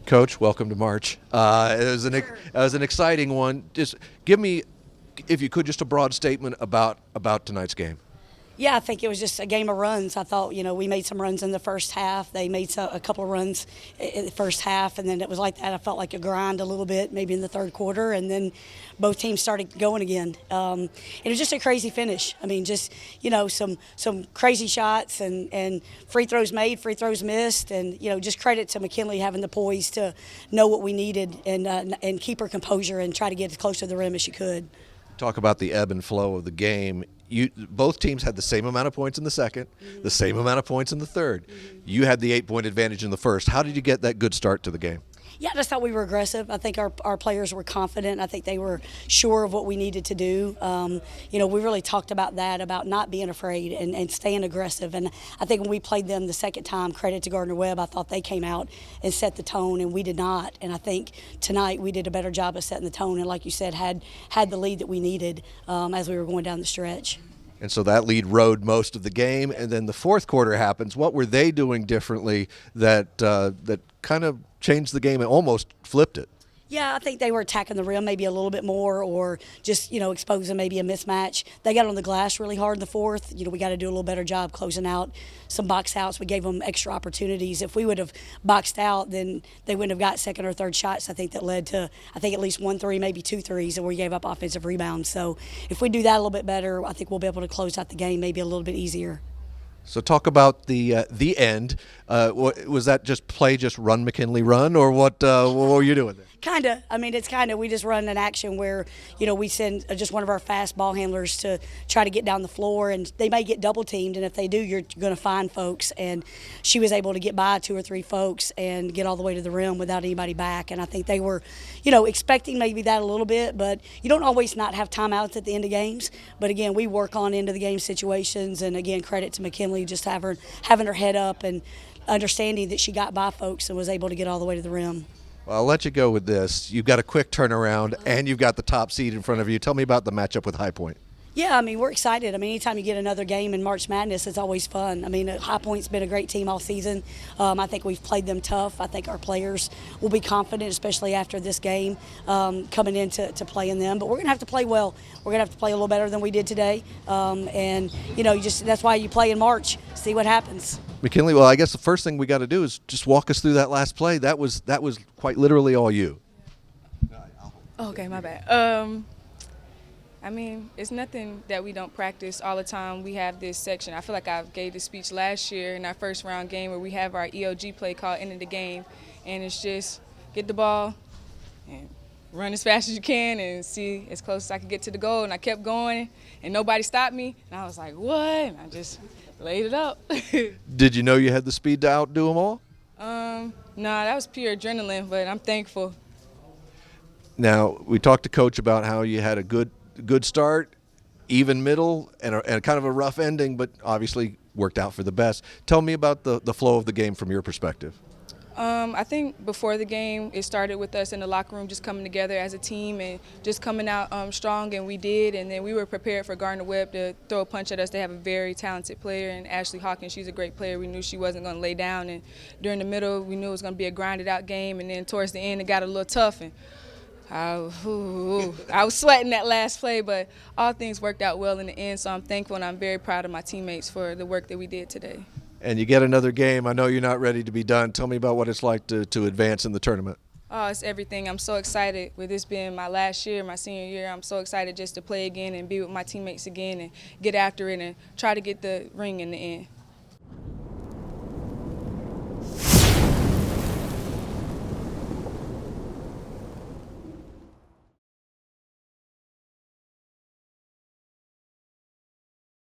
Coach, welcome to March. It was an exciting one. Just give me, if you could, just a broad statement about tonight's game. Yeah, I think it was just a game of runs. I thought, we made some runs in the first half. They made a couple of runs in the first half, and then it was like that. I felt like a grind a little bit, maybe in the third quarter, and then both teams started going again. It was just a crazy finish. I mean, just, some crazy shots and free throws made, free throws missed, and, just credit to McKinley having the poise to know what we needed and keep her composure and try to get as close to the rim as she could. Talk about the ebb and flow of the game. Both teams had the same amount of points in the second, the same amount of points in the third. You had the 8-point advantage in the first. How did you get that good start to the game? Yeah, I just thought we were aggressive. I think our players were confident. I think they were sure of what we needed to do. We really talked about that, about not being afraid and staying aggressive. And I think when we played them the second time, credit to Gardner-Webb, I thought they came out and set the tone, and we did not. And I think tonight we did a better job of setting the tone and, like you said, had the lead that we needed as we were going down the stretch. And so that lead rode most of the game, and then the fourth quarter happens. What were they doing differently that kind of changed the game and almost flipped it? Yeah, I think they were attacking the rim maybe a little bit more, or just, exposing maybe a mismatch. They got on the glass really hard in the fourth. We got to do a little better job closing out some box outs. We gave them extra opportunities. If we would have boxed out, then they wouldn't have got second or third shots. I think that led to, at least 1 3, maybe 2 threes, and we gave up offensive rebounds. So if we do that a little bit better, I think we'll be able to close out the game maybe a little bit easier. So talk about the end. Was that just run McKinley run, or what were you doing there? Kind of. I mean, it's kind of, we just run an action where, we send just one of our fast ball handlers to try to get down the floor, and they may get double teamed, and if they do, you're going to find folks. And she was able to get by 2 or 3 folks and get all the way to the rim without anybody back. And I think they were, expecting maybe that a little bit, but you don't always not have timeouts at the end of games. But again, we work on end of the game situations, and again, credit to McKinley just having her head up and understanding that she got by folks and was able to get all the way to the rim. Well, I'll let you go with this. You've got a quick turnaround, and you've got the top seed in front of you. Tell me about the matchup with High Point. Yeah, I mean, we're excited. I mean, anytime you get another game in March Madness, it's always fun. I mean, High Point's been a great team all season. I think we've played them tough. I think our players will be confident, especially after this game, coming in to playing them. But we're going to have to play well. We're going to have to play a little better than we did today. That's why you play in March, see what happens. McKinley, well, I guess the first thing we got to do is just walk us through that last play. That was quite literally all you. Okay, my bad. I mean, it's nothing that we don't practice all the time. We have this section. I feel like I gave this speech last year in our first round game where we have our EOG play called End of the Game. And it's just get the ball and run as fast as you can and see as close as I could get to the goal. And I kept going, and nobody stopped me. And I was like, what? And I just laid it up. Did you know you had the speed to outdo them all? No, that was pure adrenaline, but I'm thankful. Now, we talked to Coach about how you had a good start, even middle, and kind of a rough ending, but obviously worked out for the best. Tell me about the flow of the game from your perspective. I think before the game, it started with us in the locker room just coming together as a team and just coming out strong, and we did. And then we were prepared for Gardner-Webb to throw a punch at us. They have a very talented player, and Ashley Hawkins, she's a great player. We knew she wasn't going to lay down. And during the middle, we knew it was going to be a grinded-out game. And then towards the end, it got a little tough. And I was sweating that last play, but all things worked out well in the end, so I'm thankful and I'm very proud of my teammates for the work that we did today. And you get another game. I know you're not ready to be done. Tell me about what it's like to advance in the tournament. Oh, it's everything. I'm so excited with this being my last year, my senior year. I'm so excited just to play again and be with my teammates again and get after it and try to get the ring in the end.